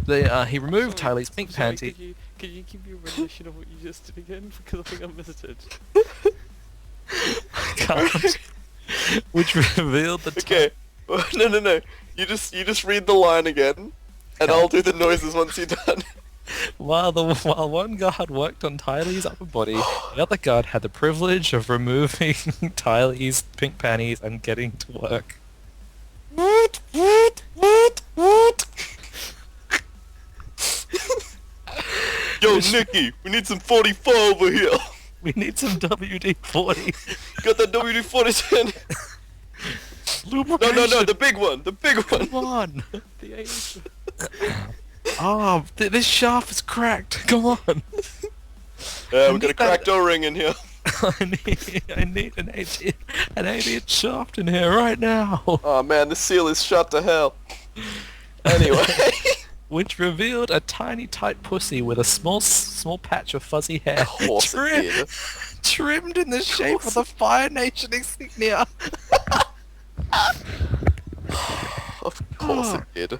He removed Sorry, Tylee's pink sorry, panty. could you give me a rendition of what you just did again? Because I think I missed it. Can't. Which revealed the Okay. No. You just read the line again, and I'll do the noises once you're done. While one guard worked on Tylee's upper body, the other guard had the privilege of removing Tylee's pink panties and getting to work. Yo, Nikki, we need some 44 over here. We need some WD-40. Got that WD-40 No, the big one, Come on. The age. Oh, this shaft is cracked. Come on. Yeah, we got a cracked O-ring in here. I need an 8-inch shaft in here right now. Oh man, the seal is shut to hell. Anyway. Which revealed a tiny tight pussy with a small patch of fuzzy hair. Of course it did. Trimmed in the shape of the Fire Nation insignia. Of course it did.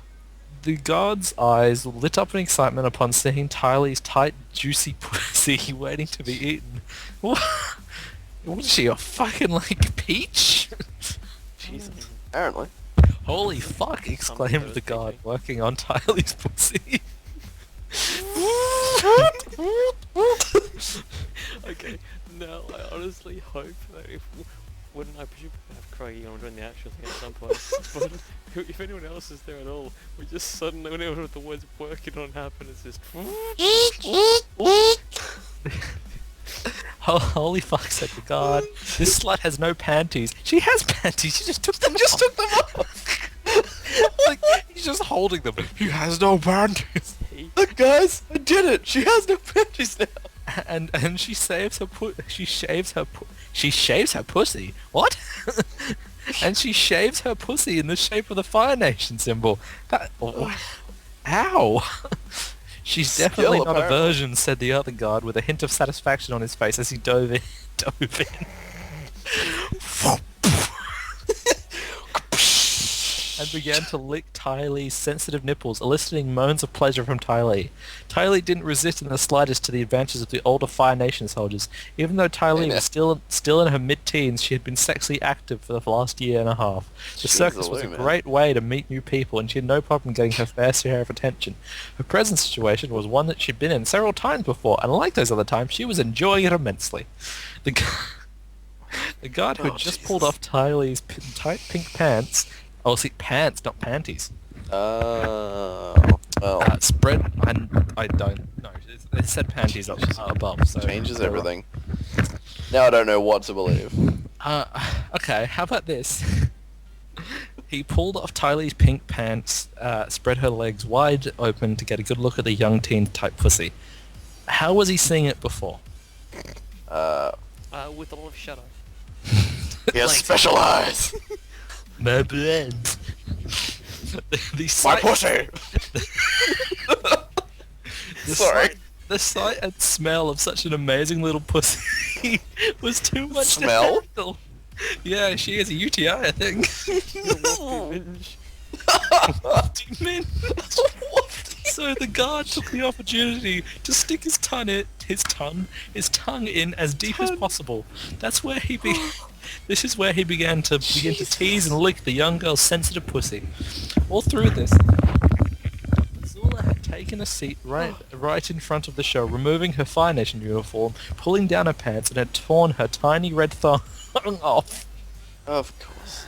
The guard's eyes lit up in excitement upon seeing Tylee's tight, juicy pussy waiting to be eaten. What is she, a fucking, like, peach? Jesus. Apparently. Holy fuck, exclaimed the guard working on Tylee's pussy. Okay, now I honestly hope that wouldn't I presume we have Craigie on during the actual thing at some point, but if anyone else is there at all, we just suddenly, whenever the words working on happen, it's just... Holy fuck, said the guard. This slut has no panties. She has panties, she just took them off. Like, he's just holding them. He has no panties. Look guys, I did it! She has no panties now! And she shaves her pussy. What? And she shaves her pussy in the shape of the Fire Nation symbol. Ow! She's definitely not a virgin, said the other guard with a hint of satisfaction on his face as he dove in. And began to lick Tylee's sensitive nipples, eliciting moans of pleasure from Tylee. Tylee didn't resist in the slightest to the advances of the older Fire Nation soldiers. Even though Tylee was still in her mid-teens, she had been sexually active for the last year and a half. The circus was a great way to meet new people, and she had no problem getting her fair share of attention. Her present situation was one that she'd been in several times before, and like those other times, she was enjoying it immensely. The guard who had just pulled off Tylee's tight pink pants... Oh, see, pants, not panties. Well. Spread, I don't know. It said panties up above, so... Changes everything. Now I don't know what to believe. Okay, how about this? He pulled off Tylee's pink pants, spread her legs wide open to get a good look at the young teen type pussy. How was he seeing it before? with a lot of shadow. He has special eyes! My blood. My pussy! Sorry. The sight and smell of such an amazing little pussy was too much Smell? to handle. Yeah, she has a UTI, I think. So the guard took the opportunity to stick his tongue in as deep as possible. That's where he This is where he began to tease and lick the young girl's sensitive pussy. All through this, Zula had taken a seat right in front of the show, removing her Fire Nation uniform, pulling down her pants, and had torn her tiny red thong off. Of course.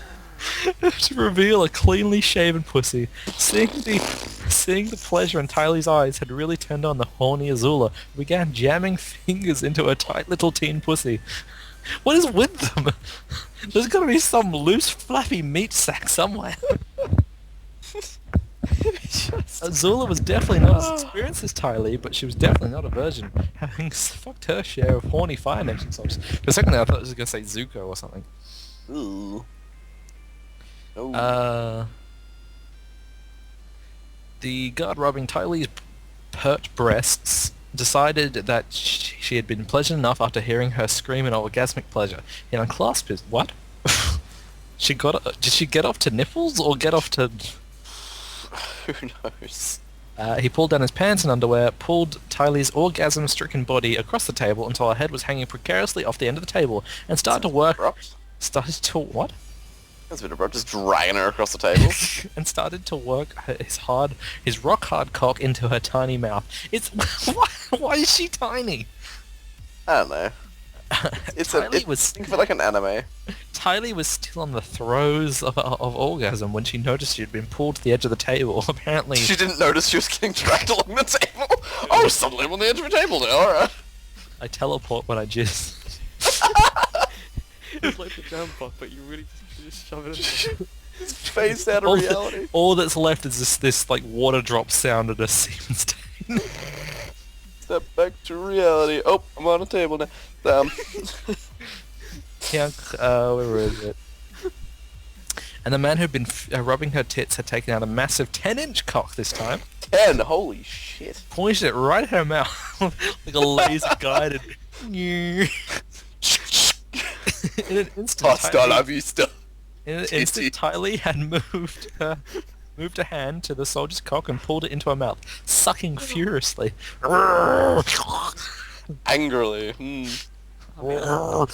To reveal a cleanly shaven pussy. Seeing the pleasure in Tylee's eyes had really turned on the horny Azula, who began jamming fingers into her tight little teen pussy. What is with them? There's gotta be some loose, flappy meat sack somewhere. Azula was definitely not as experienced as Tylee, but she was definitely not a virgin, having fucked her share of horny Fire Nation soldiers. For a second there, I thought it was going to say Zuko or something. Ooh. Oh. The guard rubbing Tylee's pert breasts decided that she had been pleasured enough after hearing her scream in orgasmic pleasure. He unclasped his... What? Did she get off to nipples or get off to... Who knows? He pulled down his pants and underwear, pulled Tylee's orgasm-stricken body across the table until her head was hanging precariously off the end of the table, and started to work. Abrupt. Started to what? That's a bit abrupt. Just dragging her across the table. And started to work his rock hard cock into her tiny mouth. It's why is she tiny? I don't know. Think of it like an anime. Tylee was still on the throes of orgasm when she noticed she had been pulled to the edge of the table. Apparently, She didn't notice she was getting dragged along the table. Oh, suddenly I'm on the edge of a table now. All right. I teleport when I jizz. It's like the jump off, but you really just shove it in. It's phased out of reality. All that's left is this like water drop sound and a semen stain. Step back to reality. Oh, I'm on a table now. Where is it? And the man who'd been rubbing her tits had taken out a massive 10-inch cock this time. 10. Holy shit. Pointed it right at her mouth like a laser guided. In an instant, Hasta la vista. In an instant, Tylee had moved her hand to the soldier's cock and pulled it into her mouth, sucking furiously. Angrily. So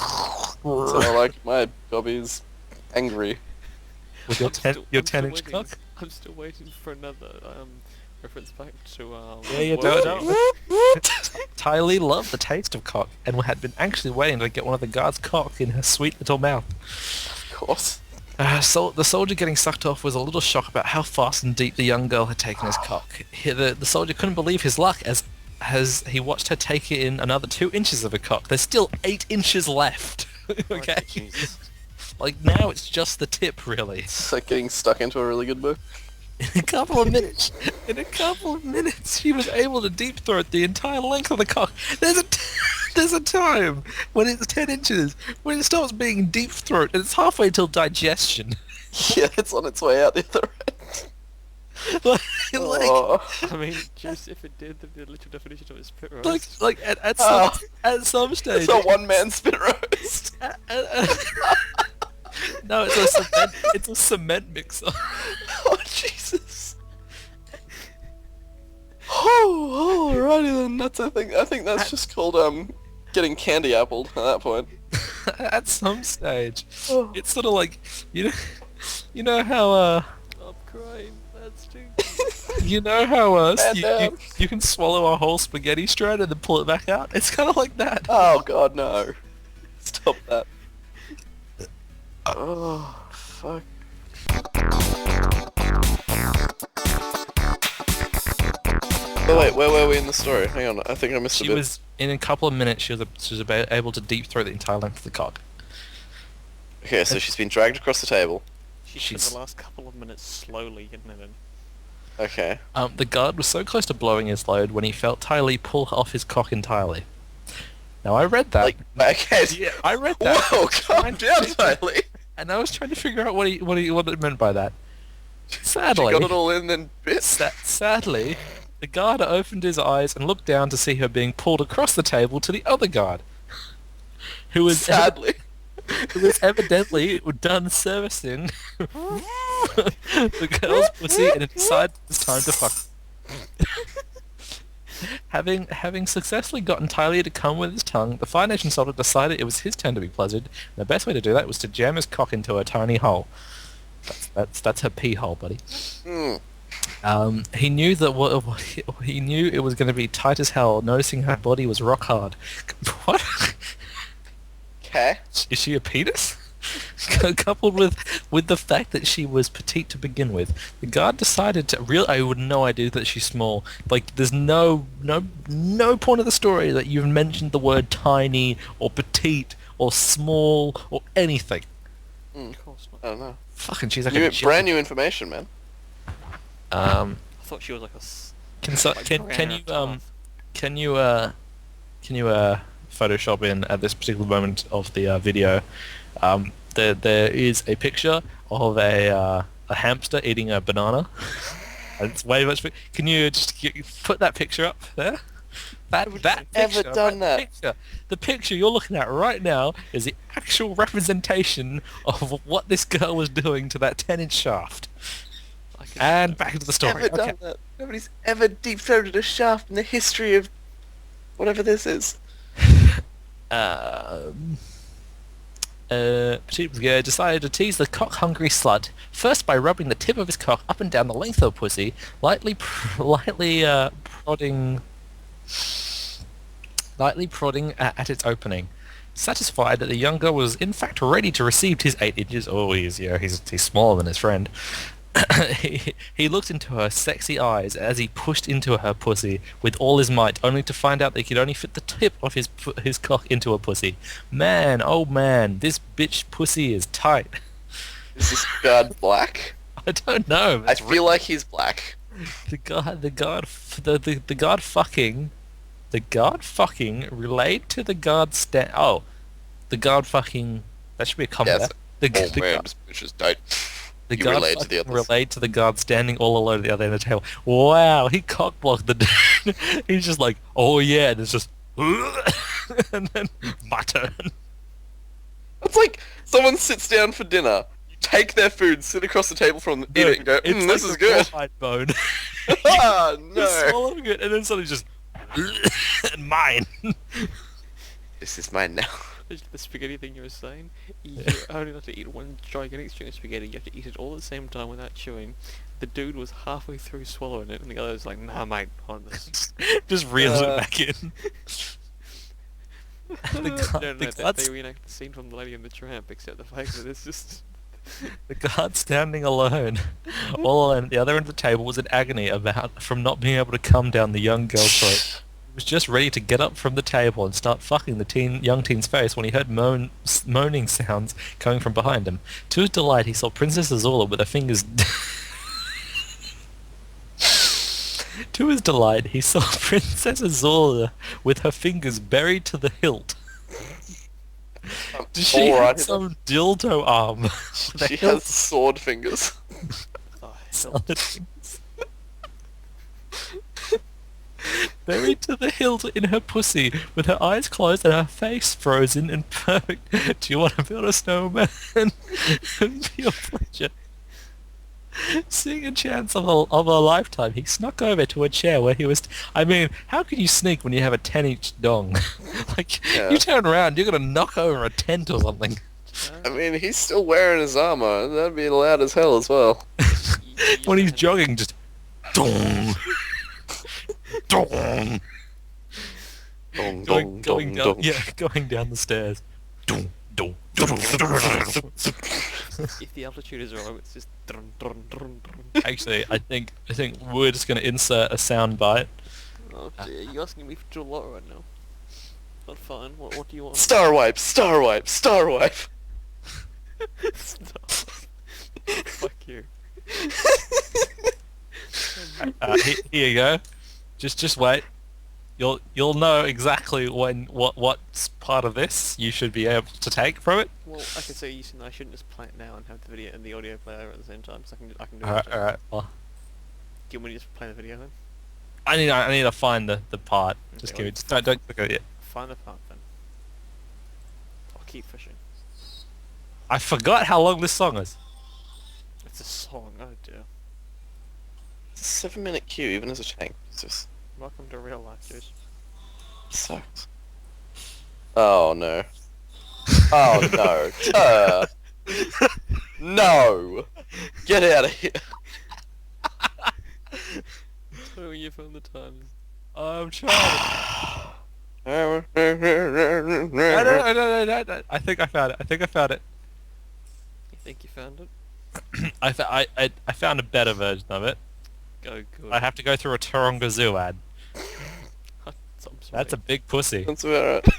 I like my hobbies angry. With your 10-inch cock? I'm still waiting for another reference back to Yeah, World Tylee loved the taste of cock and had been actually waiting to get one of the guards' cock in her sweet little mouth. Of course. So the soldier getting sucked off was a little shocked about how fast and deep the young girl had taken his cock. The soldier couldn't believe his luck as he watched her take in another 2 inches of a cock. There's still 8 inches left. Okay? Jesus. Like, now it's just the tip, really. It's like getting stuck into a really good book. In a couple of minutes, she was able to deep throat the entire length of the cock. There's a time when it's 10 inches, when it stops being deep throat, and it's halfway till digestion. Yeah, it's on its way out the other end. I mean, just if it did, the literal definition of a spit roast. at some stage. It's a one-man spit roast. No, it's a cement mixer. Oh, Jesus. Oh, alrighty then. I think that's just called getting candy appled at that point. At some stage, Oh. it's sort of like you know how I'm crying. That's too. you know how Man you can swallow a whole spaghetti strand and then pull it back out. It's kind of like that. Oh God, no! Stop that. Oh, fuck. Oh wait, where were we in the story? Hang on, I think I missed a She bit. was in a couple of minutes. She was able to deep throat the entire length of the cock. Okay, so she's been dragged across the table. She spent the last couple of minutes slowly getting it in. Okay. The guard was so close to blowing his load when he felt Tylee pull off his cock entirely. Now I read that. Okay. Yeah, I read that. Whoa, calm down, Tylee. And I was trying to figure out what it meant by that. Sadly, She got it all in and bit. sadly, the guard opened his eyes and looked down to see her being pulled across the table to the other guard, who was Sadly. evidently done servicing the girl's pussy and had decided it's time to fuck. Having successfully gotten Tylee to come with his tongue, the Fire Nation soldier decided it was his turn to be pleasured, and the best way to do that was to jam his cock into her tiny hole. That's her pee hole, buddy. Mm. He knew he knew it was going to be tight as hell, noticing her body was rock hard. What? Okay. Is she a penis? Coupled with the fact that she was petite to begin with, the guard decided to I would no idea that she's small. Like, there's no point of the story that you've mentioned the word tiny or petite or small or anything. Of course not. I don't know. Fucking, she's like a Brand new information, man. I thought she was like a. Can you Photoshop in at this particular moment of the video? There is a picture of a hamster eating a banana. And it's way much. Can you just put that picture up there? That Ever picture, done that? Picture, the picture you're looking at right now is the actual representation of what this girl was doing to that 10-inch shaft. And back to the story. Ever done Okay. that? Nobody's ever deep-throated a shaft in the history of whatever this is. Petitbouguer decided to tease the cock-hungry slut, first by rubbing the tip of his cock up and down the length of the pussy, lightly prodding at its opening. Satisfied that the young girl was in fact ready to receive his 8 inches, he's smaller than his friend, he looked into her sexy eyes as he pushed into her pussy with all his might, only to find out that he could only fit the tip of his cock into a pussy. Man, oh man, this bitch pussy is tight. Is this guard black? I don't know. I feel like he's black. The guard fucking relayed to the guard the guard fucking, that should be a comment. Yes. Oh man, this bitch is tight. The You guard relayed to the others. relayed to the guard standing all alone at the other end of the table. Wow, he cockblocked the dude. He's just like, oh yeah, and it's just, and then my turn. It's like someone sits down for dinner, you take their food, sit across the table from them, eat it, and go, It's this like is a good. rawhide bone. Ah, He's no. swallowing it, and then suddenly just, and mine. This is mine now. The spaghetti thing you were saying, you only have to eat one gigantic string of spaghetti, you have to eat it all at the same time without chewing. The dude was halfway through swallowing it, and the other was like, nah mate, on this. Just reels it back in. They reenact the scene from The Lady and the Tramp, except the fact that it's just... The guard standing alone, all alone at the other end of the table, was in agony from not being able to come down the young girl's throat. He was just ready to get up from the table and start fucking the young teen's face when he heard moaning sounds coming from behind him. To his delight, he saw Princess Azula with her fingers... To his delight, he saw Princess Azula with her fingers buried to the hilt. Does she Alright, have some dildo arm? with a She hilt? has sword fingers. Oh, hell. Solid things. Buried to the hilt in her pussy, with her eyes closed and her face frozen and perfect. Do you want to build a snowman? Pure pleasure. Seeing a chance of a lifetime, he snuck over to a chair where he was... I mean, how can you sneak when you have a 10-inch dong? Like, Yeah. you turn around, you're gonna knock over a tent or something. I mean, he's still wearing his armor. That'd be loud as hell as well. When he's jogging, just... Dong! Dong! Dong, Going dong, down, dong. yeah, going down the stairs. Dong, dong, dong. If the altitude is wrong, it's just... Drun, drun, drun, drun. Actually, I think we're just gonna insert a sound bite. Oh dear, you're asking me to do a lot right now. But fine, what do you want? Star wipe, star wipe, star wipe. Stop. Fuck you. Here you go. Just wait. You'll know exactly what's part of this you should be able to take from it. Well, I can say I shouldn't just play it now and have the video and the audio play over at the same time, so I can do Alright, it. alright. Well, Do you want me to just play the video then? I need to find the part. Just Okay, give me. Just don't click it yet. Find the part then. I'll keep fishing. I forgot how long this song is. It's a song, oh dear. It's a 7-minute queue, even as a tank. It's just Welcome to real life, dude. sucks. Oh no. Oh no. Terh. No. Get out of here. Tell me you found the time. I'm trying. No. I think I found it. You think you found it? I found a better version of it. Go good. I have to go through a Taronga Zoo ad. I'm sorry. That's a big pussy. That's about right.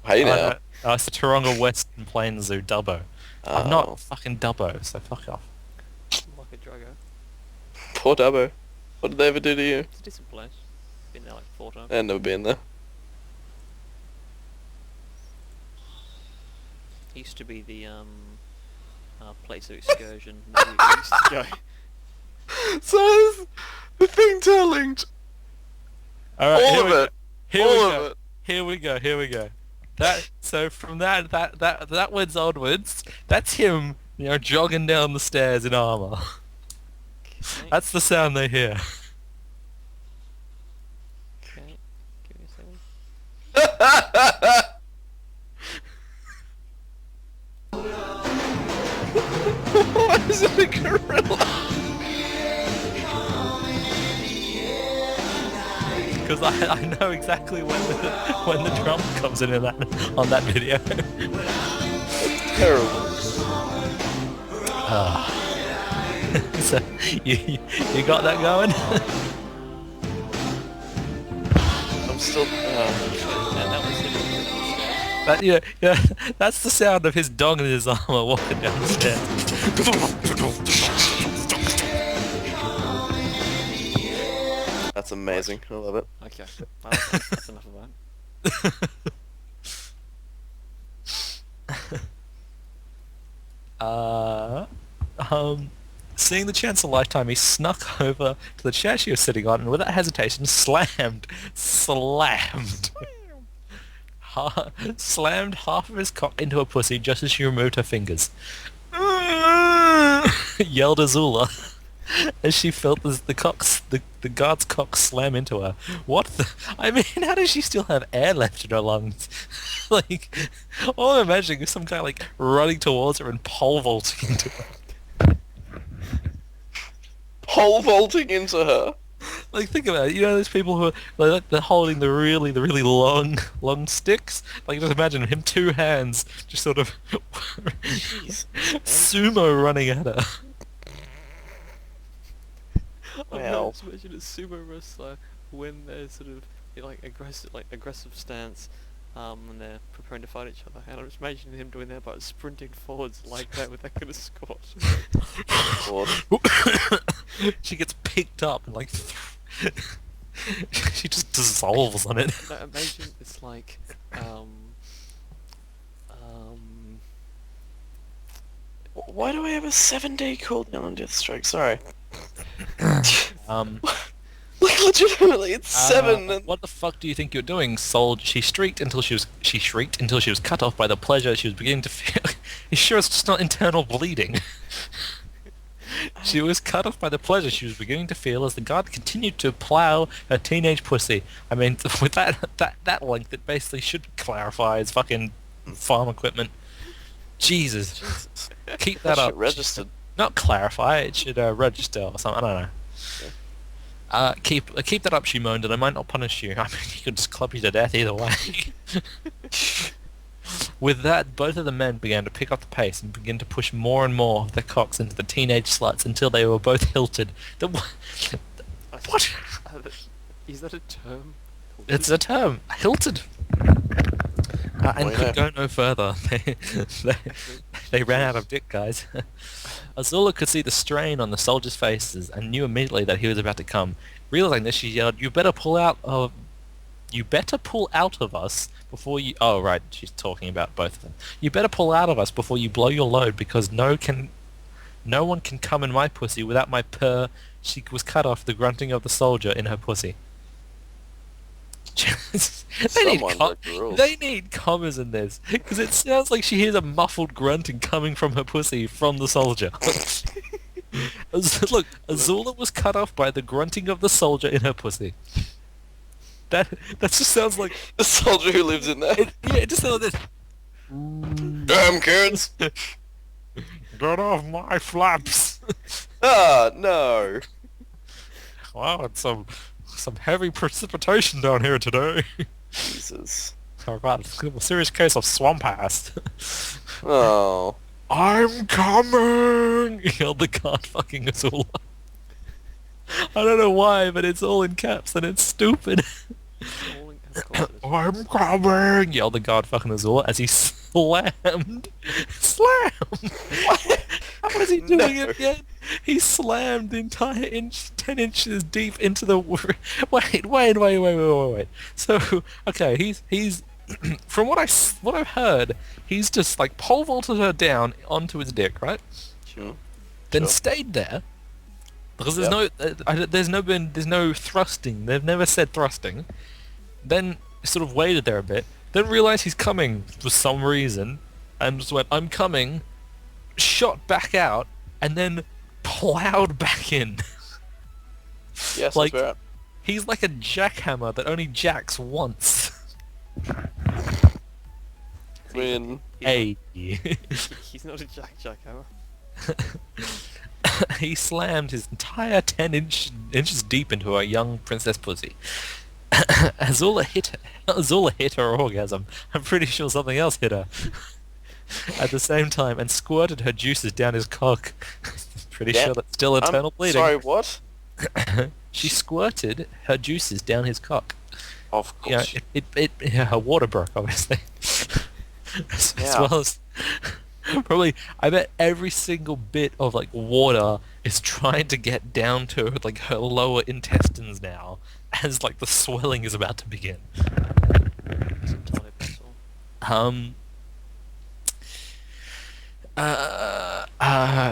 Hey now. It's the Taronga Western Plains Zoo Dubbo. I'm Oh. not fucking Dubbo, so fuck off. Like a druggo. Poor Dubbo. What did they ever do to you? It's a decent place. Been there like 4 times. I've never been there. It used to be the place of excursion that we used to go. So the thing Terh linked. Alright, All of it. Here All we of go. it. Here we go. So from that words onwards, that's him, jogging down the stairs in armor. Okay. That's the sound they hear. Okay, give me a second. Why is it a gorilla? Because I know exactly when the drum comes in that on that video. Terrible. So you got that going? I'm still. And that was him. That, yeah, that's the sound of his dog in his armor walking down the stairs. That's amazing. I love it. Okay, well, that's enough of that. uh, Seeing the chance of a lifetime, he snuck over to the chair she was sitting on and without hesitation slammed slammed half of his cock into her pussy just as she removed her fingers. Yelled Azula as she felt the guard's cock slam into her. What the? I mean, how does she still have air left in her lungs? Like, all I'm imagining is some guy like running towards her and pole vaulting into her. Pole vaulting into her. Like, think about it. You know those people who are like they're holding the really long sticks. Like, just imagine him, two hands, just sort of sumo running at her. Wow. Just imagine a sumo wrestler when they're sort of in aggressive stance, and they're preparing to fight each other. And I'm just imagining him doing that by sprinting forwards like that with that kind of squat. Lord. She gets picked up and like she just dissolves on it. No, imagine it's like, Why do I have a 7-day cooldown on Deathstroke? Sorry. Like, legitimately, it's 7. And... What the fuck do you think you're doing, Soul? She shrieked until she was cut off by the pleasure she was beginning to feel. You sure it's just not internal bleeding? She was cut off by the pleasure she was beginning to feel as the guard continued to plow her teenage pussy. I mean, with that length, it basically should clarify as fucking farm equipment. Jesus. Keep that up. Registered. Not clarify, it should register or something, I don't know. Keep that up, she moaned, and I might not punish you. I mean, you could just club you to death either way. With that, both of the men began to pick up the pace and begin to push more and more of their cocks into the teenage sluts until they were both hilted. What? Is that a term? It's a term. Hilted. And could go no further. They ran out of dick, guys. Azula could see the strain on the soldiers' faces and knew immediately that he was about to come. Realizing this, she yelled, "You better pull out of us before you..." Oh, right, she's talking about both of them. "You better pull out of us before you blow your load, because no one can come in my pussy without my purr." She was cut off the grunting of the soldier in her pussy. They need commas in this, because it sounds like she hears a muffled grunting coming from her pussy from the soldier. Look, Azula was cut off by the grunting of the soldier in her pussy. That just sounds like the soldier who lives in there. It just sounds like this. Damn kids! Get off my flaps! Ah, no. Wow, it's some heavy precipitation down here today. Jesus. Oh god, it's a serious case of swamp ass. Oh. I'm coming! Yelled the guard fucking Azula. I don't know why, but it's all in caps and it's stupid. I'm coming! Yelled the guard fucking Azula as he slammed. What is he doing again? He slammed the entire 10 inches deep into the... Wait. So, okay, he's from what I've heard, he's just like pole vaulted her down onto his dick, right? Sure. Then stayed there because there's no thrusting. They've never said thrusting. Then sort of waited there a bit. Then realized he's coming for some reason, and just went, "I'm coming." Shot back out, and then plowed back in. Yes, Like, that's right. He's like a jackhammer that only jacks once. Win. Hey. He's not a jackhammer. He slammed his entire 10 inches deep into a young princess pussy. Azula hit her orgasm. I'm pretty sure something else hit her. At the same time, and squirted her juices down his cock. Pretty sure that's still eternal bleeding. Sorry, what? She squirted her juices down his cock. Of Yeah, course. her water broke, obviously. As Yeah. well as probably, I bet every single bit of like water is trying to get down to like her lower intestines now, as like the swelling is about to begin. It's entirely possible.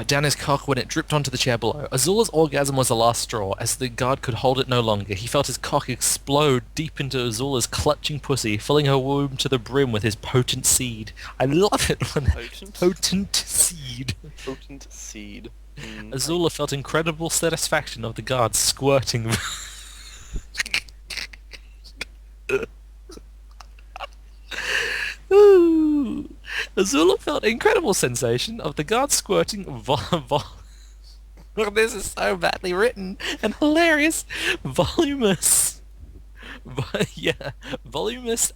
Down his cock when it dripped onto the chair below. Azula's orgasm was the last straw, as the guard could hold it no longer. He felt his cock explode deep into Azula's clutching pussy, filling her womb to the brim with his potent seed. I love it when... Potent? Potent seed. Potent seed. Azula felt incredible satisfaction of the guard squirting... Ooh. Azula felt incredible sensation of the guard squirting this is so badly written and hilarious. Voluminous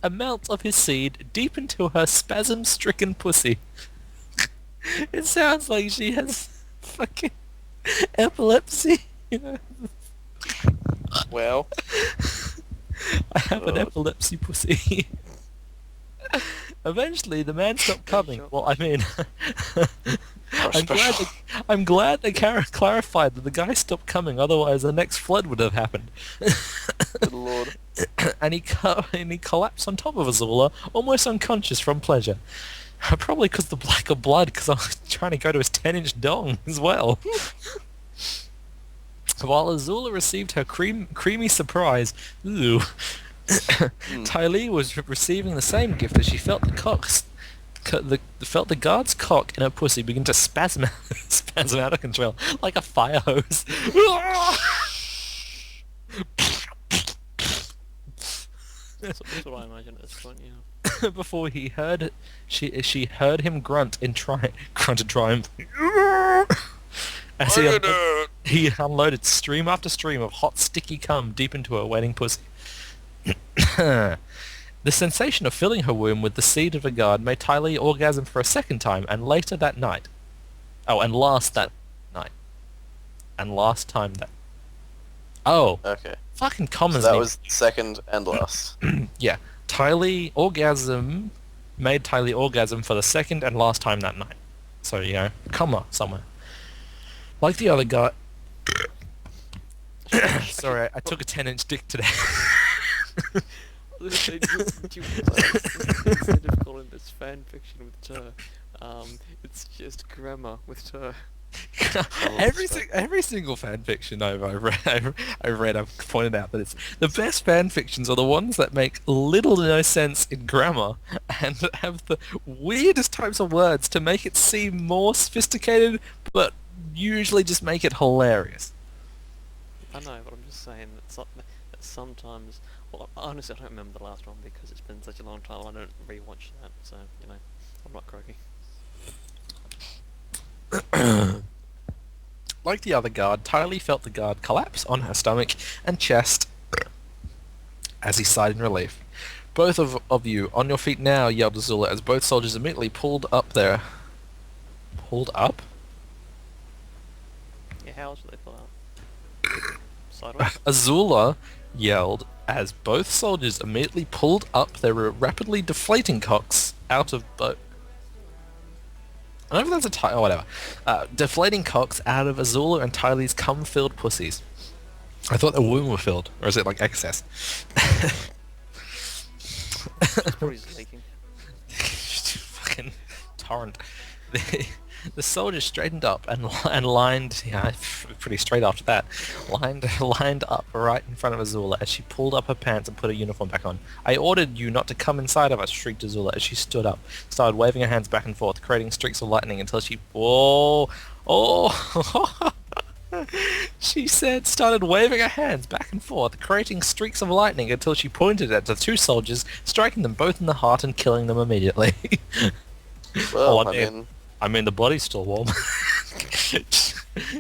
amounts of his seed deep into her spasm-stricken pussy. It sounds like she has fucking epilepsy. Well, I have an epilepsy pussy. Eventually, the man stopped coming. Well, I mean, I'm glad they clarified that the guy stopped coming. Otherwise, the next flood would have happened. good lord. And he collapsed on top of Azula, almost unconscious from pleasure. Probably because the lack of blood, because I was trying to go to his 10-inch dong as well. While Azula received her creamy surprise, ooh, Ty Lee was receiving the same gift as she felt the guard's cock in her pussy begin to spasm out of control like a fire hose. That's what I imagine at this point, yeah. Before she heard him grunt in triumph as he unloaded stream after stream of hot sticky cum deep into her waiting pussy. The sensation of filling her womb with the seed of the guard made Ty Lee orgasm for a second time, and later that night. Oh, and last that night. And last time that... Oh. Okay. Fucking So commas. that was second and last. Yeah. Ty Lee orgasm made Ty Lee orgasm for the second and last time that night. So, you know, comma somewhere. Like the other guy... Sorry, I took a 10-inch dick today. Instead of calling this fan fiction with Terh, it's just grammar with Terh. Every single fan fiction I've read, I've pointed out that it's the best fan fictions are the ones that make little to no sense in grammar and have the weirdest types of words to make it seem more sophisticated, but usually just make it hilarious. I know, but I'm just saying that sometimes... Well, honestly, I don't remember the last one because it's been such a long time. I don't rewatch that, so, you know, I'm not croaky. Like the other guard, Ty Lee felt the guard collapse on her stomach and chest as he sighed in relief. Both of you, on your feet now, yelled Azula as both soldiers immediately pulled up their... Pulled up? Yeah, how else would they pull out? Sideways? Azula yelled as both soldiers immediately pulled up their rapidly deflating cocks out of both... I don't know if that's a tie or whatever. Deflating cocks out of Azula and Ty Lee's cum-filled pussies. I thought the womb were filled, or is it like excess? It's probably just leaking. Fucking torrent. The soldier straightened up and lined, yeah, pretty straight after that, lined up right in front of Azula as she pulled up her pants and put her uniform back on. I ordered you not to come inside of us, shrieked Azula as she stood up, started waving her hands back and forth, creating streaks of lightning until she... Whoa! Oh! She said, started waving her hands back and forth, creating streaks of lightning until she pointed at the two soldiers, striking them both in the heart and killing them immediately. Well, Oh, I mean, the body's still warm.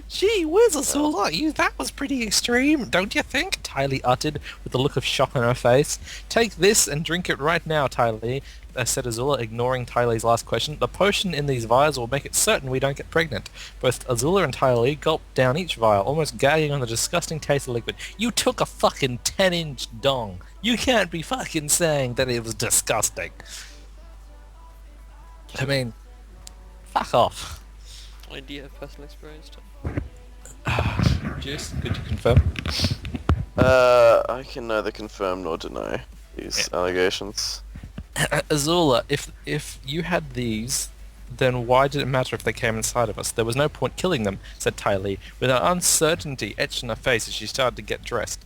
Gee whiz, Azula, that was pretty extreme, don't you think? Tylee uttered with a look of shock on her face. Take this and drink it right now, Tylee, said Azula, ignoring Tylee's last question. The potion in these vials will make it certain we don't get pregnant. Both Azula and Tylee gulped down each vial, almost gagging on the disgusting taste of liquid. You took a fucking 10-inch dong. You can't be fucking saying that it was disgusting. I mean, fuck off. Do you have personal experience, Tom? Juice, could you confirm? I can neither confirm nor deny these allegations. Azula, if you had these, then why did it matter if they came inside of us? There was no point killing them, said Tylee, with an uncertainty etched on her face as she started to get dressed.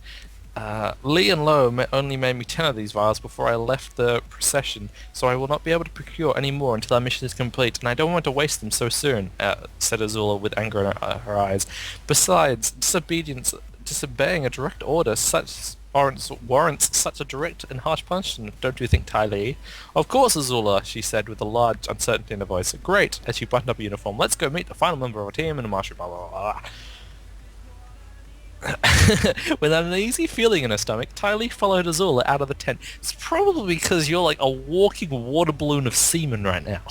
Lee and Lo only made me 10 of these vials before I left the procession, so I will not be able to procure any more until our mission is complete, and I don't want to waste them so soon, said Azula with anger in her eyes. Besides, disobeying a direct order such warrants such a direct and harsh punishment, don't you think, Tylee? Of course, Azula, she said with a large uncertainty in her voice. Great, as she buttoned up her uniform. Let's go meet the final member of our team and march blah blah blah. With an uneasy feeling in her stomach, Tylee followed Azula out of the tent. It's probably because you're like a walking water balloon of semen right now.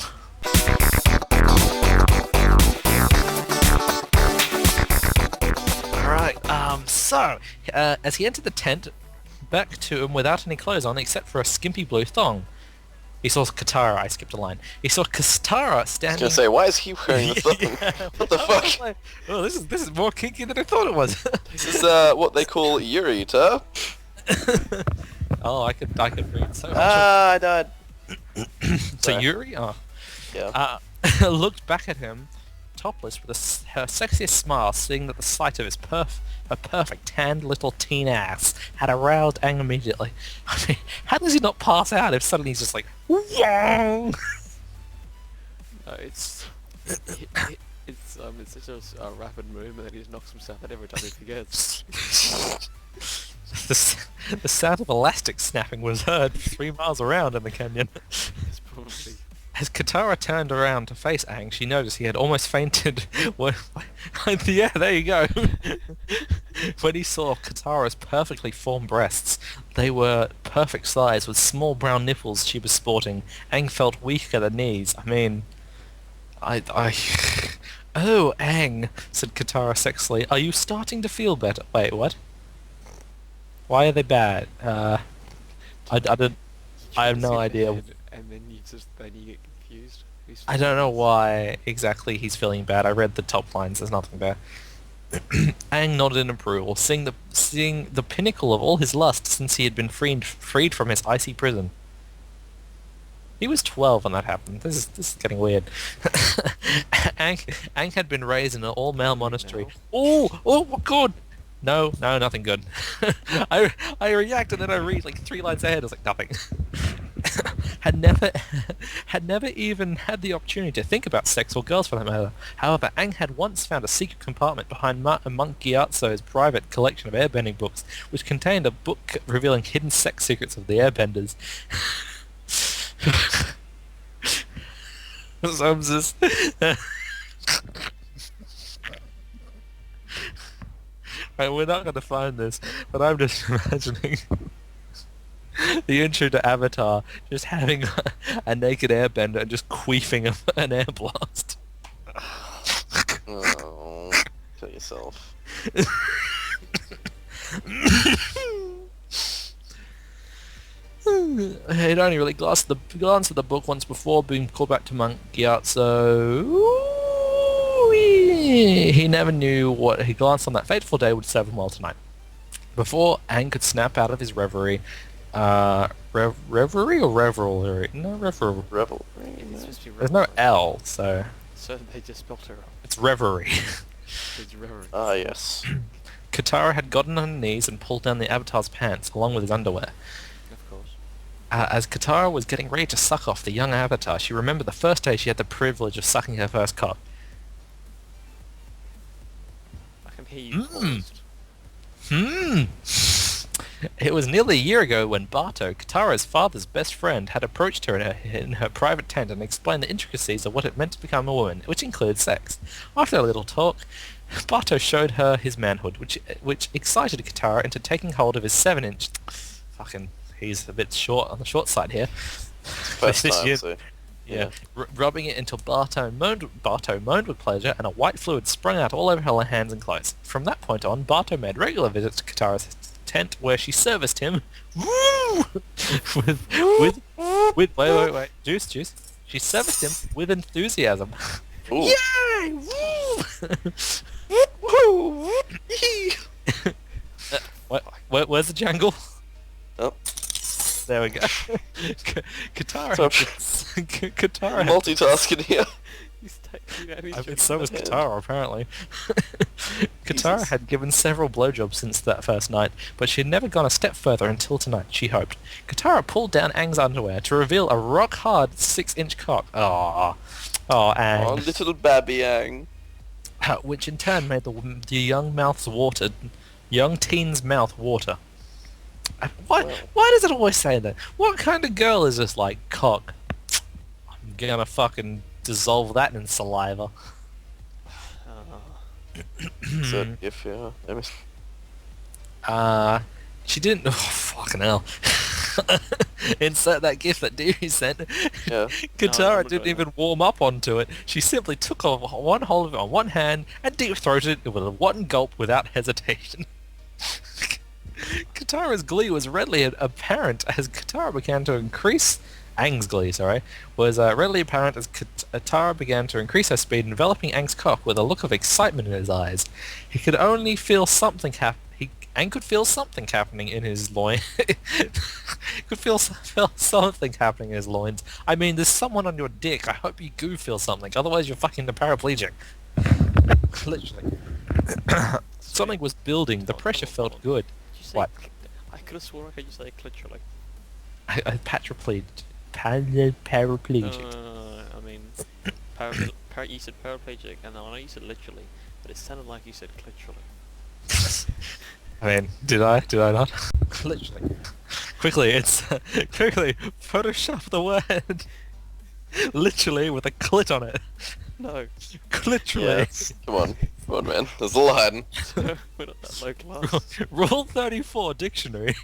Alright, as he entered the tent, back to him without any clothes on except for a skimpy blue thong. He saw Katara, I skipped a line. He saw Katara I standing... was gonna say, why is he wearing the thong? Yeah. What the fuck? Like, oh, this is more kinky than I thought it was. This is what they call Yuri, Terh. Oh, I could read so much. Ah, I died. So sorry. Yuri, Yeah. looked back at him, topless, with her sexiest smile, seeing that the sight of his her perfect tanned little teen ass had aroused Aang immediately. I mean, how does he not pass out if suddenly he's just like, "Wong!" It's such a rapid movement that he just knocks himself out every time he forgets. The sound of elastic snapping was heard 3 miles around in the canyon. It's probably... As Katara turned around to face Aang, she noticed he had almost fainted when... Yeah, there you go. When he saw Katara's perfectly formed breasts. They were perfect size with small brown nipples she was sporting. Aang felt weak at the knees. I mean... Oh, Aang, said Katara sexily. Are you starting to feel better? Wait, what? Why are they bad? I have no idea. And then you get confused. I don't know why exactly he's feeling bad. I read the top lines. There's nothing there. Aang nodded in approval, seeing the pinnacle of all his lust since he had been freed from his icy prison. He was 12 when that happened. This is getting weird. Aang had been raised in an all-male monastery. Oh my god! No, nothing good. I react and then I read like 3 lines ahead. I was like, nothing. had never even had the opportunity to think about sex or girls for that matter. However, Aang had once found a secret compartment behind Monk Gyatso's private collection of airbending books, which contained a book revealing hidden sex secrets of the airbenders. So I'm just... Right, we're not going to find this, but I'm just imagining the intro to Avatar just having a naked airbender and just queefing an air blast. Oh, kill yourself. He'd only really glanced at the book once before, being called back to Monk Gyatso. He never knew what he glanced on that fateful day would serve him well tonight. Before Aang could snap out of his reverie, reverie or revelry? No, revelry. Revelry. It's supposed to be There's no revelry. L, so So they just spelt her up. it's reverie. It's reverie. Ah, yes. Katara had gotten on her knees and pulled down the Avatar's pants, along with his underwear. Of course. As Katara was getting ready to suck off the young Avatar, she remembered the first day she had the privilege of sucking her first cock. I can Here you paused. It was nearly a year ago when Barto, Katara's father's best friend, had approached her in her private tent and explained the intricacies of what it meant to become a woman, which includes sex. After a little talk, Barto showed her his manhood, which excited Katara into taking hold of his 7-inch... Fucking, he's a bit short on the short side here. First time, so... Yeah, rubbing it until Barto moaned with pleasure, and a white fluid sprung out all over her hands and clothes. From that point on, Barto made regular visits to Katara's tent, where she serviced him with wait, juice. She serviced him with enthusiasm. Ooh. Yay! Woo! Where's the jangle? Oh. There we go. Katara. Katara. Multitasking here. He's taking out his I mean, drink so in was the hand. Katara, apparently. Katara had given several blowjobs since that first night, but she had never gone a step further until tonight, she hoped. Katara pulled down Aang's underwear to reveal a rock-hard 6-inch cock. Aw. Oh, Aang. Oh, little baby Aang. Which in turn made the young teen's mouth water. Why does it always say that? What kind of girl is this, like, cock? I'm gonna fucking dissolve that in saliva. So, if, yeah. Let me... She didn't... Oh, fucking hell. Insert that gif that Dewey sent. Yeah. Katara No, didn't even warm up onto it. She simply took one hold of it on one hand and deep-throated it with a one gulp without hesitation. Katara's glee was readily apparent as Katara began to increase... Aang's glee, sorry, was readily apparent as Katara began to increase her speed, enveloping Aang's cock with a look of excitement in his eyes. He could only feel something Aang could feel something happening in his loins. Could feel something happening in his loins. I mean, there's someone on your dick. I hope you do feel something. Otherwise, you're fucking the paraplegic. Literally. Something was building. The pressure felt good. Did you say What? I could have sworn I heard you say literally. Paraplegic. I mean, you said paraplegic, and I know you said literally, but it sounded like you said literally. I mean, did I not? Literally. Quickly, Photoshop the word. Literally with a clit on it. No. Literally. Yes. Come on, man. There's a lot hiding. We're not that low class. Rule 34 dictionary.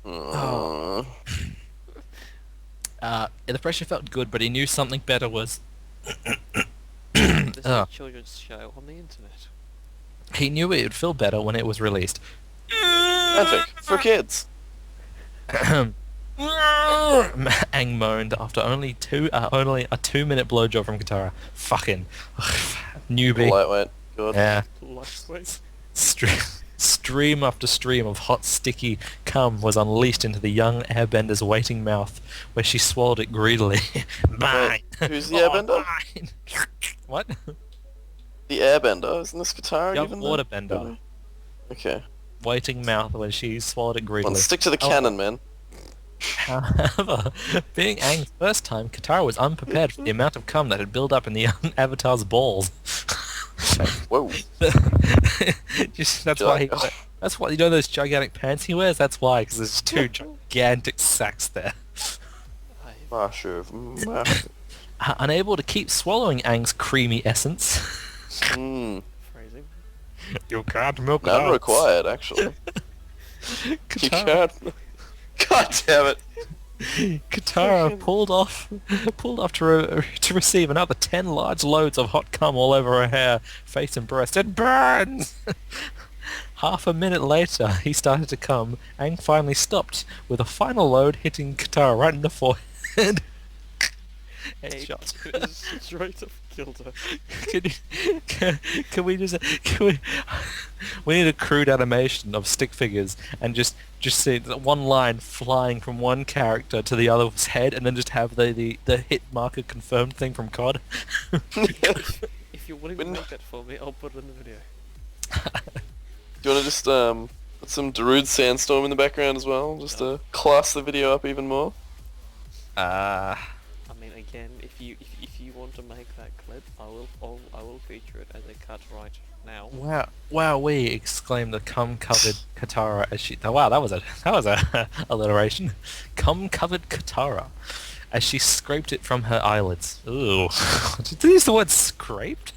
Oh. The pressure felt good, but he knew something better was... This is a children's show on the internet. He knew it would feel better when it was released. Fanfic for kids. Aang moaned after only a 2-minute blowjob from Katara. Fucking newbie. Lightweight. Good. Yeah. Lightweight. Stream after stream of hot, sticky cum was unleashed into the young airbender's waiting mouth, where she swallowed it greedily. Mine. Wait, who's the airbender? Mine. What? The airbender? Isn't this Katara Young given waterbender. Okay. Waiting mouth when she swallowed it greedily. Let's stick to the canon, man. However, being Aang's first time, Katara was unprepared for the amount of cum that had built up in the young Avatar's balls. Whoa. That's why you know those gigantic pants he wears? That's why, because there's 2 gigantic sacks there. Massive. Unable to keep swallowing Aang's creamy essence. Phrasing. You can't milk None it out. required, actually. You Katara, can't. God damn it. Katara pulled off to receive another 10 large loads of hot cum all over her hair, face and breast. It burns! Half a minute later, he started to come. Aang finally stopped, with a final load hitting Katara right in the forehead. Headshot. Straight up killed her. Can we need a crude animation of stick figures and just see one line flying from one character to the other's head, and then just have the hit marker confirmed thing from COD. If you're willing to make that for me, I'll put it in the video. Do you want to just put some Darude Sandstorm in the background as well, just to class the video up even more? I mean, again, if you want to make that clip, I will feature it as a cut right. now. Wowee! Exclaimed the cum-covered Katara as she. Oh, wow, that was a alliteration. Cum-covered Katara, as she scraped it from her eyelids. Ooh, did you use the word scraped?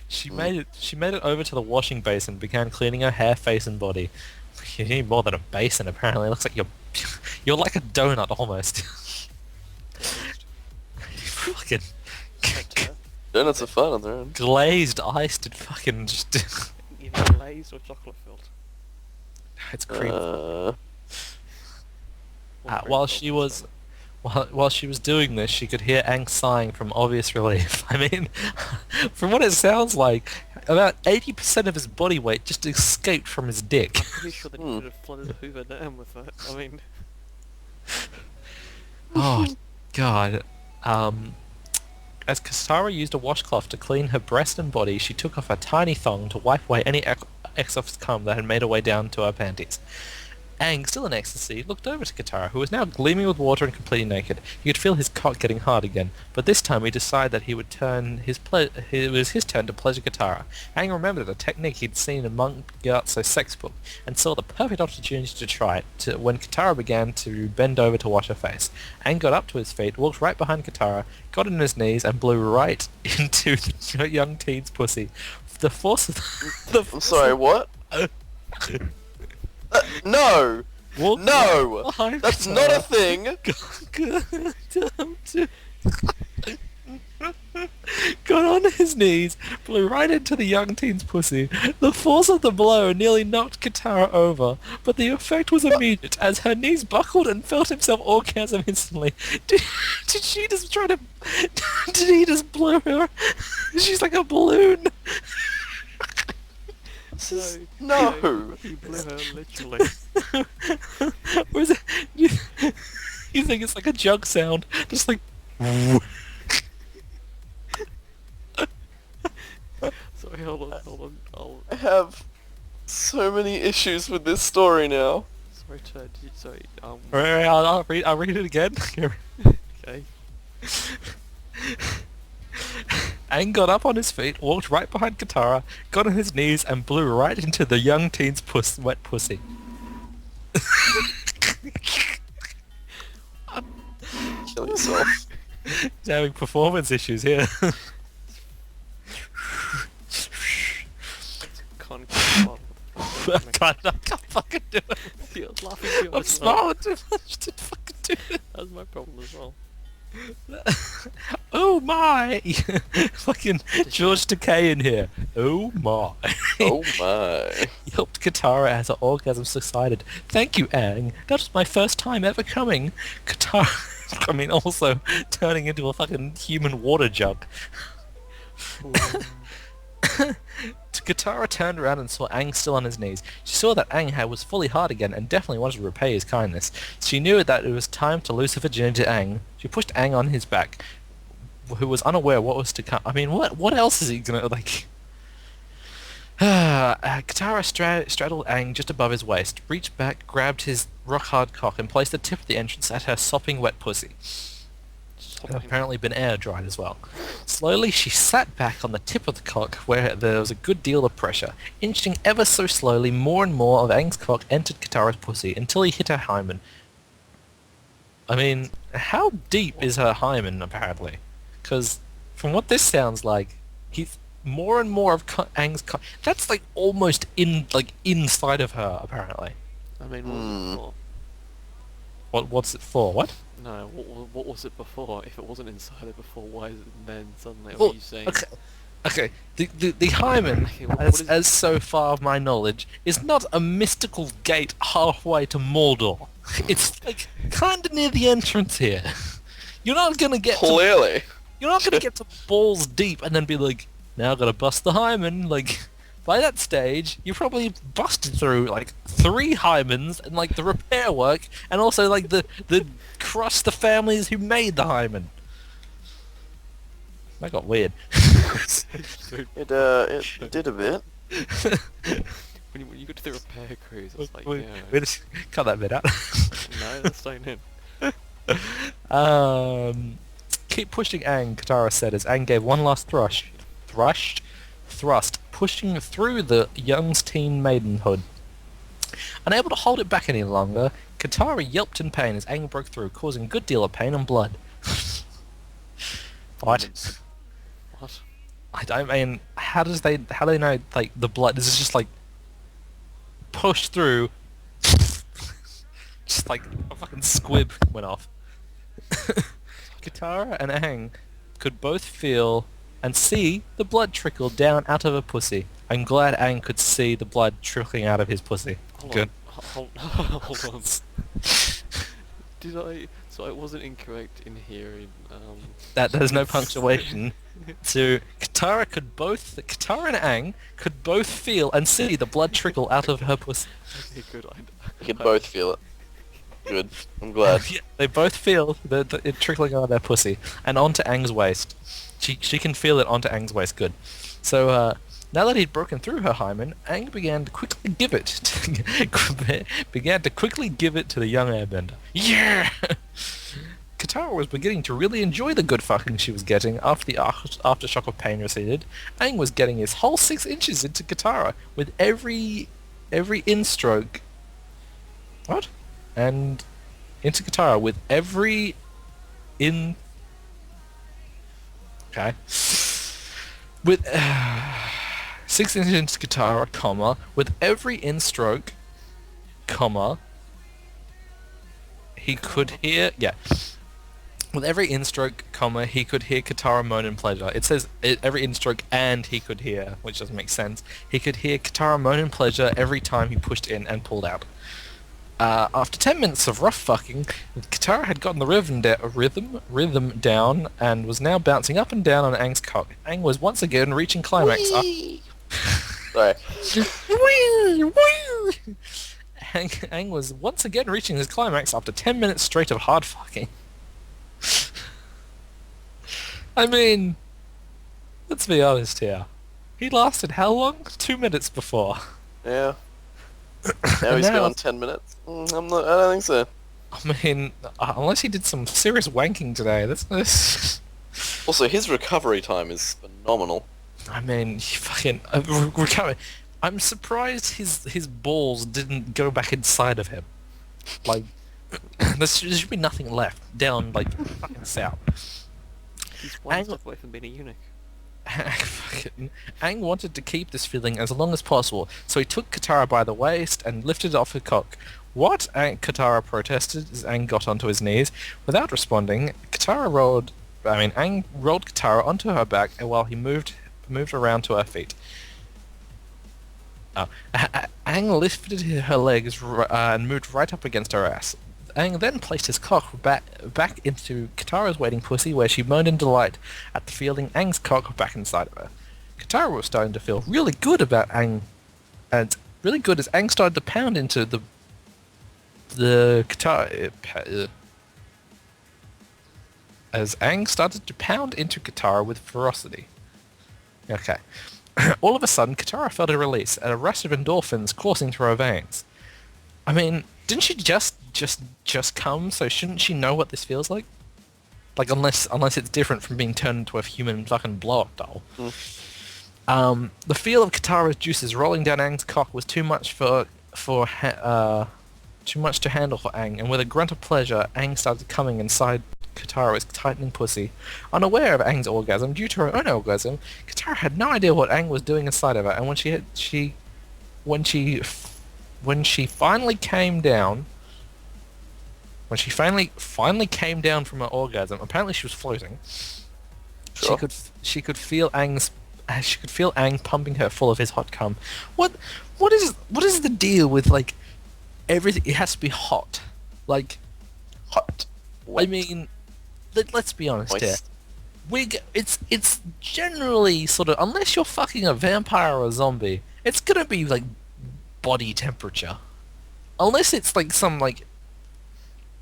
She made it over to the washing basin and began cleaning her hair, face, and body. You need more than a basin, apparently. It looks like you're like a donut almost. Fucking Donuts are fun on their own. glazed, iced, and fucking just. Either glazed or chocolate filled. It's cream. Or cream While filled, she was sorry. while she was doing this, she could hear Aang sighing from obvious relief. I mean, from what it sounds like, about 80% of his body weight just escaped from his dick. Pretty sure that he could have flooded Hoover Dam with that. I mean, Oh, God. As Katara used a washcloth to clean her breast and body, she took off a tiny thong to wipe away any excess cum that had made her way down to her panties. Aang, still in ecstasy, looked over to Katara, who was now gleaming with water and completely naked. He could feel his cock getting hard again, but this time he decided that he would turn it was his turn to pleasure Katara. Aang remembered a technique he'd seen in Monk Gyatso's sex book, and saw the perfect opportunity to try it when Katara began to bend over to wash her face. Aang got up to his feet, walked right behind Katara, got on his knees, and blew right into the young teen's pussy. The force of I'm sorry, what? No! Walked No! behind That's Katara. not a thing! Got on his knees, blew right into the young teen's pussy. The force of the blow nearly knocked Katara over, but the effect was immediate as her knees buckled and felt himself orgasm instantly. Did she just try to... Did he just blow her? She's like a balloon. No! he blew her literally. Or is it... You think it's like a jug sound? Just like... Sorry, hold on. I have so many issues with this story now. Sorry, Terh, sorry, Right, I'll read it again. okay. Aang got up on his feet, walked right behind Katara, got on his knees, and blew right into the young teen's wet pussy. Kill yourself. He's having performance issues here. Can't get I can't fucking do it. You're laughing too I'm much. smiling too much to fucking do it. That's my problem as well. Oh my! Fucking George Takei in here. Oh my! Oh my. He helped Katara as her orgasm subsided. Thank you, Aang. That was my first time ever coming. Katara, I mean, also turning into a fucking human water jug. Katara turned around and saw Aang still on his knees. She saw that Aang was fully hard again and definitely wanted to repay his kindness. She knew that it was time to lose her virginity to Aang. She pushed Aang on his back, who was unaware what was to come. I mean, what else is he gonna, like... Katara straddled Aang just above his waist, reached back, grabbed his rock-hard cock, and placed the tip of the entrance at her sopping wet pussy. Had apparently been air dried as well. Slowly she sat back on the tip of the cock where there was a good deal of pressure. Inching ever so slowly, more and more of Aang's cock entered Katara's pussy until he hit her hymen. I mean, how deep is her hymen apparently? Because from what this sounds like, he's more and more of Aang's cock. That's like almost inside of her apparently. I mean, what was it for? What's it for? What? No, what was it before? If it wasn't inside it before, why is it then suddenly? What Well, are you saying? Okay. The hymen, Okay, what is as so far of my knowledge, is not a mystical gate halfway to Mordor. It's like kinda near the entrance here. You're not gonna get Clearly. to balls deep and then be like, now I gotta bust the hymen. Like, by that stage, you probably busted through like 3 hymens and like the repair work, and also like the crushed the families who made the hymen. That got weird. It did a bit. when you go to the repair crews, it's like, we yeah. just cut that bit out. No, that's staying in. Keep pushing Aang, Katara said as Aang gave one last thrust, pushing through the young's teen maidenhood. Unable to hold it back any longer, Katara yelped in pain as Aang broke through, causing a good deal of pain and blood. What? What? I mean, how do they know, like, the blood? This is just, like, pushed through, just like a fucking squib went off. Katara and Aang could both feel and see the blood trickle down out of her pussy. I'm glad Aang could see the blood trickling out of his pussy. Hold Good. on. Hold on. Did I... So I wasn't incorrect in hearing, That there's no punctuation. So Katara and Aang could both feel and see the blood trickle out of her pussy. Okay, good. You can both feel it. Good. I'm glad. Yeah, they both feel it trickling out of their pussy and onto Aang's waist. She can feel it onto Aang's waist. Good. So now that he'd broken through her hymen, Aang began to quickly give it to the young airbender. Yeah. Katara was beginning to really enjoy the good fucking she was getting after the aftershock of pain receded. Aang was getting his whole 6 inches into Katara with every in-stroke. What? And into Katara with every in... Okay. With 6 inches into Katara, comma, with every in-stroke, comma, he could hear... Yeah. With every in-stroke, comma, he could hear Katara moan in pleasure. It says every in-stroke and he could hear, which doesn't make sense. He could hear Katara moan in pleasure every time he pushed in and pulled out. After 10 minutes of rough fucking, Katara had gotten the rhythm down and was now bouncing up and down on Aang's cock. Aang was once again reaching climax. Sorry. Aang was once again reaching his climax after 10 minutes straight of hard fucking. I mean, let's be honest here. He lasted how long? 2 minutes before. Yeah. Now he's gone 10 minutes. I don't think so. I mean, unless he did some serious wanking today, that's... Also, his recovery time is phenomenal. I mean, he fucking... recovery. I'm surprised his balls didn't go back inside of him. Like, there should be nothing left down, like, fucking south. He's one step away from being a eunuch. Aang wanted to keep this feeling as long as possible, so he took Katara by the waist and lifted it off her cock. What? Katara protested as Aang got onto his knees. Without responding, Aang rolled Katara onto her back while he moved around to her feet. Aang lifted her legs and moved right up against her ass. Aang then placed his cock back into Katara's waiting pussy, where she moaned in delight at the feeling Aang's cock back inside of her. Katara was starting to feel really good about Aang, and really good as Aang started to pound into the Katara. As Aang started to pound into Katara with ferocity. Okay. All of a sudden, Katara felt a release, a rush of endorphins coursing through her veins. I mean, didn't she just come? So shouldn't she know what this feels like? Like, unless it's different from being turned into a human fucking blow-up doll. The feel of Katara's juices rolling down Aang's cock was too much to handle for Aang, and with a grunt of pleasure, Aang started coming inside Katara's tightening pussy. Unaware of Aang's orgasm due to her own orgasm, Katara had no idea what Aang was doing inside of her, and when she finally came down from her orgasm, apparently she was floating. Sure. She could feel Aang pumping her full of his hot cum. What is the deal with, like, everything? It has to be hot. Like, Hot. I mean, let's be honest here. Moist. It's generally sort of, unless you're fucking a vampire or a zombie, it's gonna be like body temperature. Unless it's like some like...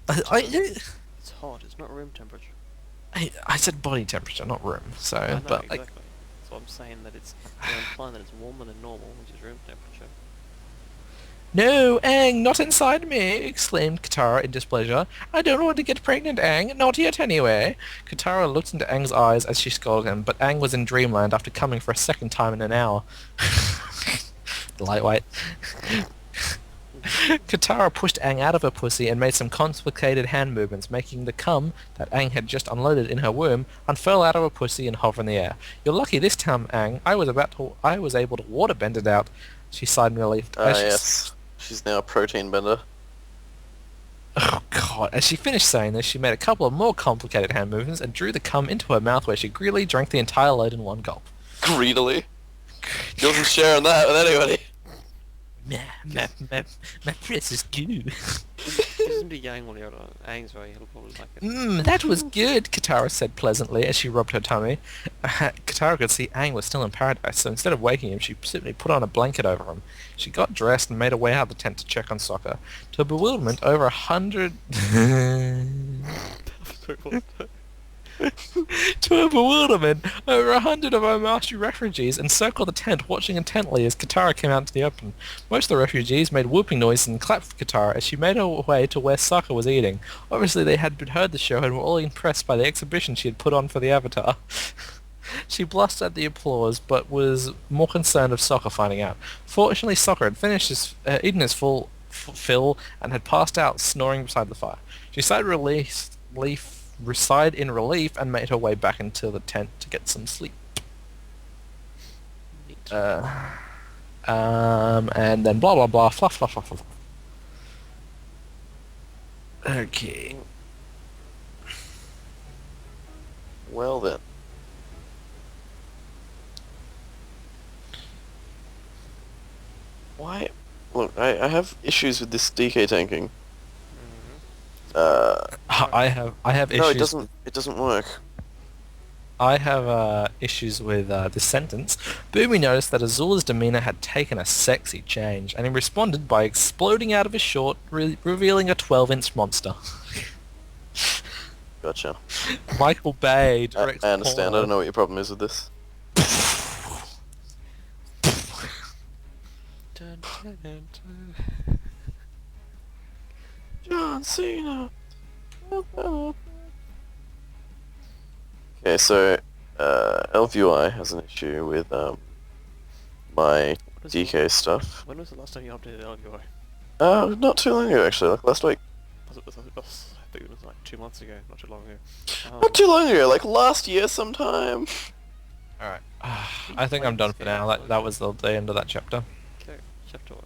It's hot, it's not room temperature. I said body temperature, not room. So, I know, but exactly. like, So I'm saying that they're implying that it's warmer than normal, which is room temperature. No, Aang, not inside me, exclaimed Katara in displeasure. I don't want to get pregnant, Aang, not yet anyway. Katara looked into Aang's eyes as she scolded him, but Aang was in dreamland after coming for a second time in an hour. Lightweight. Katara pushed Aang out of her pussy and made some complicated hand movements, making the cum that Aang had just unloaded in her womb unfurl out of her pussy and hover in the air. You're lucky this time, Aang. I was able to waterbend it out. She sighed in relief. Ah, yes. She's now a protein bender. Oh god. As she finished saying this, she made a couple of more complicated hand movements and drew the cum into her mouth where she greedily drank the entire load in one gulp. Greedily. She wasn't sharing that with anybody. My precious goo. Isn't the Yang one the other? Aang's very, he'll probably like it. That was good, Katara said pleasantly as she rubbed her tummy. Katara could see Aang was still in paradise, so instead of waking him, she simply put on a blanket over him. She got dressed and made her way out of the tent to check on Sokka. To her bewilderment, over 100... To her bewilderment, over 100 of Omashu refugees encircled the tent, watching intently as Katara came out into the open. Most of the refugees made whooping noises and clapped for Katara as she made her way to where Sokka was eating. Obviously they had heard the show and were all impressed by the exhibition she had put on for the Avatar. She blushed at the applause, but was more concerned of Sokka finding out. Fortunately, Sokka had eaten his full fill and had passed out, snoring beside the fire. She sighed in relief and made her way back into the tent to get some sleep. Neat. And then blah blah blah, fluff fluff fluff fluff. Okay. Well then. Why? Look, I have issues with this DK tanking. I have issues. No, it doesn't. It doesn't work. I have issues with this sentence. Boomy noticed that Azula's demeanor had taken a sexy change, and he responded by exploding out of his short, revealing a 12-inch monster. Gotcha. Michael Bay I directs understand. I porno. don't know what your problem is with this. Dun, dun, dun, dun. John Cena. Okay, so LVI has an issue with my What is it? DK stuff. When was the last time you updated LGI? Not too long ago actually, like last week. I think it was like 2 months ago, not too long ago. Not too long ago, like last year sometime. Alright. I think I'm done for now. That was the end of that chapter. Okay, chapter 1.